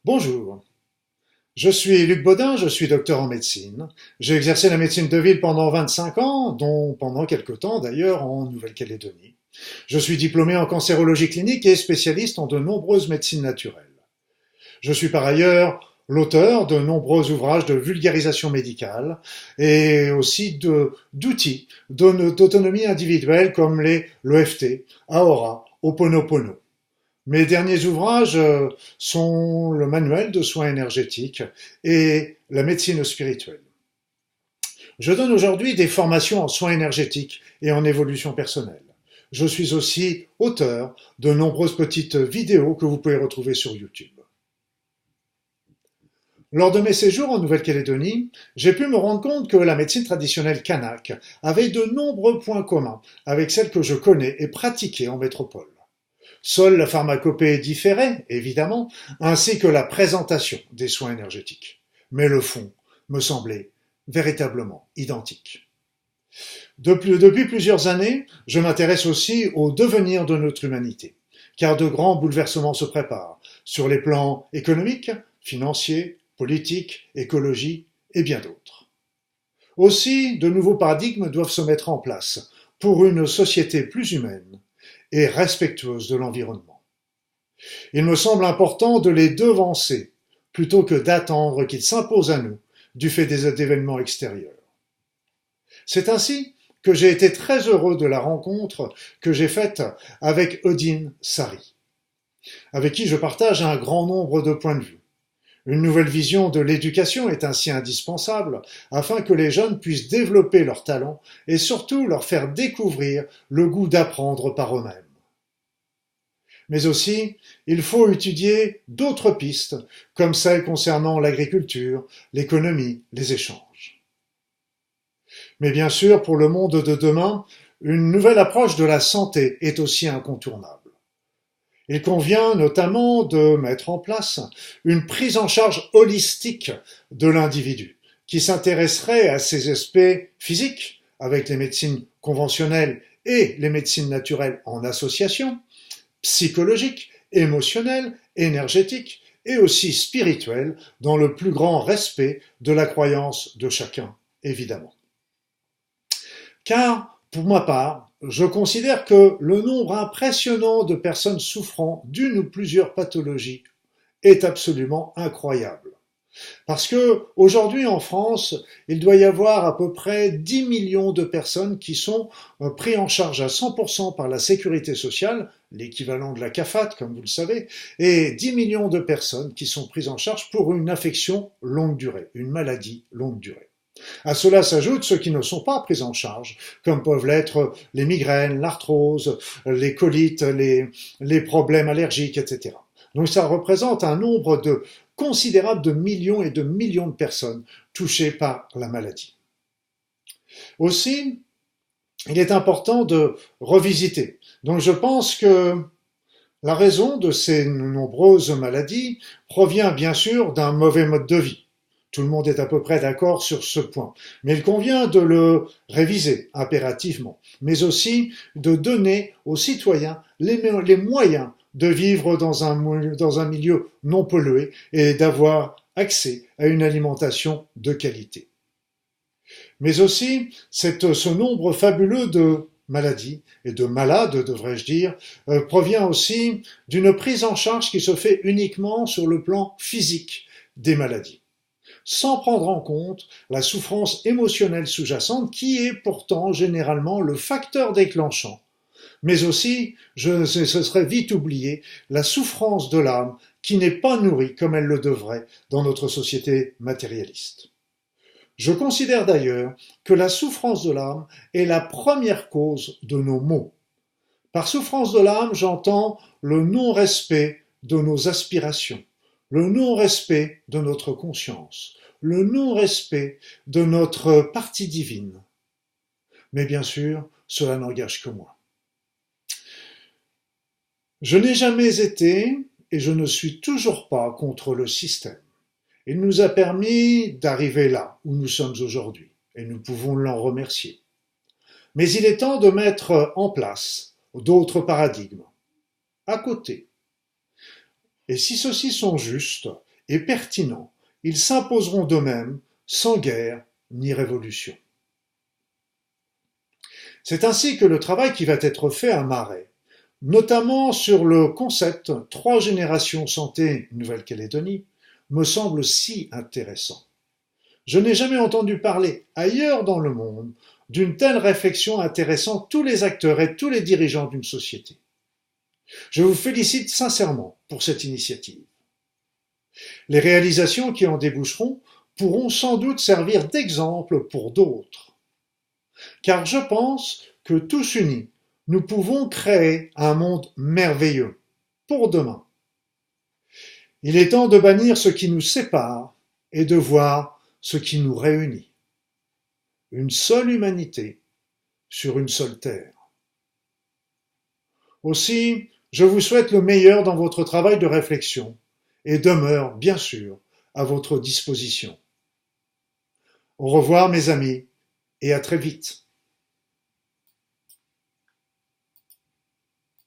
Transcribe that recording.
Bonjour, je suis Luc Baudin, je suis docteur en médecine. J'ai exercé la médecine de ville pendant 25 ans, dont pendant quelques temps d'ailleurs en Nouvelle-Calédonie. Je suis diplômé en cancérologie clinique et spécialiste en de nombreuses médecines naturelles. Je suis par ailleurs l'auteur de nombreux ouvrages de vulgarisation médicale et aussi d'outils d'autonomie individuelle comme l'EFT, Aora, Ho'oponopono. Mes derniers ouvrages sont le manuel de soins énergétiques et la médecine spirituelle. Je donne aujourd'hui des formations en soins énergétiques et en évolution personnelle. Je suis aussi auteur de nombreuses petites vidéos que vous pouvez retrouver sur YouTube. Lors de mes séjours en Nouvelle-Calédonie, j'ai pu me rendre compte que la médecine traditionnelle kanak avait de nombreux points communs avec celle que je connais et pratiquais en métropole. Seule la pharmacopée différait, évidemment, ainsi que la présentation des soins énergétiques. Mais le fond me semblait véritablement identique. Depuis plusieurs années, je m'intéresse aussi au devenir de notre humanité, car de grands bouleversements se préparent, sur les plans économiques, financiers, politiques, écologie et bien d'autres. Aussi, de nouveaux paradigmes doivent se mettre en place pour une société plus humaine et respectueuse de l'environnement. Il me semble important de les devancer plutôt que d'attendre qu'ils s'imposent à nous du fait des événements extérieurs. C'est ainsi que j'ai été très heureux de la rencontre que j'ai faite avec Odin Sari, avec qui je partage un grand nombre de points de vue. Une nouvelle vision de l'éducation est ainsi indispensable afin que les jeunes puissent développer leurs talents et surtout leur faire découvrir le goût d'apprendre par eux-mêmes. Mais aussi, il faut étudier d'autres pistes, comme celles concernant l'agriculture, l'économie, les échanges. Mais bien sûr, pour le monde de demain, une nouvelle approche de la santé est aussi incontournable. Il convient notamment de mettre en place une prise en charge holistique de l'individu, qui s'intéresserait à ses aspects physiques, avec les médecines conventionnelles et les médecines naturelles en association, psychologiques, émotionnelles, énergétiques et aussi spirituelles, dans le plus grand respect de la croyance de chacun, évidemment. Car, pour ma part, je considère que le nombre impressionnant de personnes souffrant d'une ou plusieurs pathologies est absolument incroyable. Parce que aujourd'hui en France, il doit y avoir à peu près 10 millions de personnes qui sont prises en charge à 100% par la sécurité sociale, l'équivalent de la CAFAT comme vous le savez, et 10 millions de personnes qui sont prises en charge pour une affection longue durée, une maladie longue durée. À cela s'ajoutent ceux qui ne sont pas pris en charge, comme peuvent l'être les migraines, l'arthrose, les colites, les problèmes allergiques, etc. Donc ça représente un nombre considérable de millions et de millions de personnes touchées par la maladie. Aussi, il est important de revisiter. Donc je pense que la raison de ces nombreuses maladies provient bien sûr d'un mauvais mode de vie. Tout le monde est à peu près d'accord sur ce point. Mais il convient de le réviser impérativement, mais aussi de donner aux citoyens les moyens de vivre dans un milieu non pollué et d'avoir accès à une alimentation de qualité. Mais aussi, ce nombre fabuleux de maladies et de malades, devrais-je dire, provient aussi d'une prise en charge qui se fait uniquement sur le plan physique des maladies, sans prendre en compte la souffrance émotionnelle sous-jacente qui est pourtant généralement le facteur déclenchant. Mais aussi, ce serait vite oublié, la souffrance de l'âme qui n'est pas nourrie comme elle le devrait dans notre société matérialiste. Je considère d'ailleurs que la souffrance de l'âme est la première cause de nos maux. Par souffrance de l'âme, j'entends le non-respect de nos aspirations, le non-respect de notre conscience, le non-respect de notre partie divine. Mais bien sûr, cela n'engage que moi. Je n'ai jamais été, et je ne suis toujours pas contre le système. Il nous a permis d'arriver là où nous sommes aujourd'hui, et nous pouvons l'en remercier. Mais il est temps de mettre en place d'autres paradigmes, à côté. Et si ceux-ci sont justes, et pertinents, ils s'imposeront d'eux-mêmes sans guerre ni révolution. C'est ainsi que le travail qui va être fait à Marais, notamment sur le concept « Trois générations santé Nouvelle-Calédonie », me semble si intéressant. Je n'ai jamais entendu parler ailleurs dans le monde d'une telle réflexion intéressant tous les acteurs et tous les dirigeants d'une société. Je vous félicite sincèrement pour cette initiative. Les réalisations qui en déboucheront pourront sans doute servir d'exemple pour d'autres. Car je pense que tous unis, nous pouvons créer un monde merveilleux pour demain. Il est temps de bannir ce qui nous sépare et de voir ce qui nous réunit. Une seule humanité sur une seule terre. Aussi, je vous souhaite le meilleur dans votre travail de réflexion et demeure, bien sûr, à votre disposition. Au revoir mes amis et à très vite.